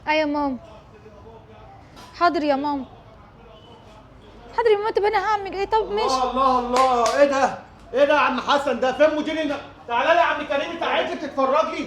اي يا ماما. حاضر يا ماما. حاضر يا ماما. طب انا هعمل ايه؟ طب ماشي. الله الله، ايه ده؟ ايه ده يا عم حسن؟ ده فين مدير؟ تعالى لي يا عم كريم، انت عايز تتفرج لي؟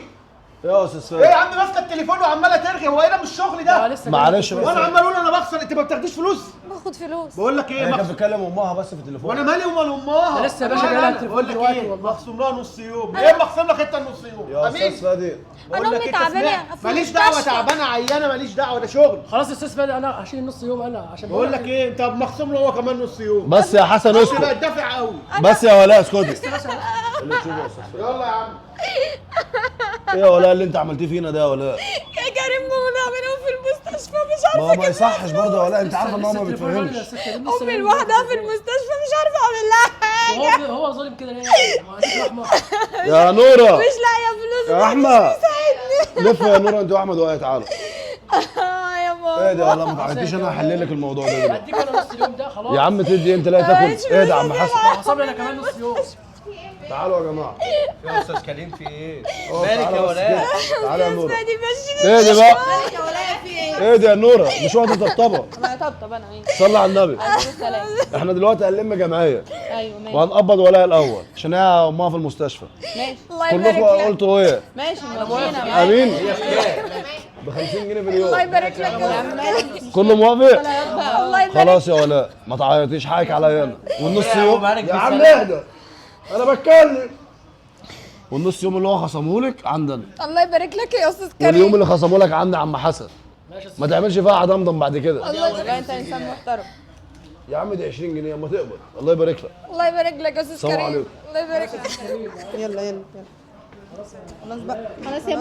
يا استاذ فادي ايه يا عم ماسكه التليفون وعماله ترغي؟ هو ايه ده؟ مش شغل ده؟ معلش وانا عمال اقول انا بخسر، انت ما بتاخديش فلوس؟ باخد فلوس. بقول لك ايه، هي كانت بتكلم امها بس في التليفون. وانا مالي ومال امها؟ أنا لسه يا باشا جاي لها التليفون بقول لك دلوقتي ايه، والله. مخصوم لها نص يوم. ايه مخصوم لك انت النص يوم؟ يا استاذ فادي انا امي تعبانه في ماليش دعوه، المستشفى. تعبانه عيانه، ماليش دعوه، ده شغل. خلاص يا استاذ فادي انا هشيل نص يوم انا عشان بقول لك ايه، انت مخصوم له هو كمان نص يوم. بس يا حسن بقى اسكت. دافع قوي. بس يا ولاء اسكتي. اللي تشوفه يا استاذ فادي. يلا يا عم. ايه يا ولاء اللي انت عملتيه فينا ده يا ولاء؟ يا كريم ماما نعملهم في المستشفى مش عارفه. ما يصحش برضه يا ولاء، انت عارفه ان هو ما بيتفهمش. امي لوحدها في المستشفى مش عارفه اعمل لها حاجه. هو ظالم كده ليه؟ يا نوره مش لاقيه فلوس. يا احمد لف يا نوره انت واحمد وهي تعالوا. يا ماما. ايه ده؟ ولا ما تعيطيش، انا هحل لك الموضوع ده دلوقتي. هديك انا نص اليوم ده خلاص يا عم تدي انت لا تاكل. ايه ده يا عم حسن؟ حصل لي انا كمان نص يوم. تعالوا يا جماعه. يا استاذ كريم في ايه؟ مالك مالك يا ولاء؟ تعالى يا نوره. دي ماشي. ايه ده بقى؟ مالك يا ولاء في ايه؟ ايه ده يا نوره؟ مش وقت طبطبه. انا طبطب انا ايه؟ صلي على النبي. عليه السلام. احنا دلوقتي هنلم جمعيه ايوه ماشي وهنقبض ولاء الاول عشان هي امها في المستشفى. ماشي الله يبارك كلكم لك. قلتوا ايه؟ ماشي موافقين. امين. ب 50 جنيه في اليوم. الله يبارك لك يا يا عم مالك؟ كله موافق؟ الله يبارك. خلاص يا ولاء ما تعيطيش، حقك عليا انا. والنص يا يوم مالك يا عم بالسلامة. اهدى انا بتكلم. والنص يوم اللي هو خصمه لك عندنا، الله يبارك لك يا استاذ كريم. واليوم اللي خصمه لك عند عم حسن. ما تعملش فيها عضمضم بعد كده. الله يبارك. لا انت انسان محترم. يا عم دي 20 جنيه اما تقبض. الله يبارك لك. الله يبارك لك يا استاذ السلام كريم. عليكم. الله يبارك لك. يلا يلا خلاص بقى. خلاص يا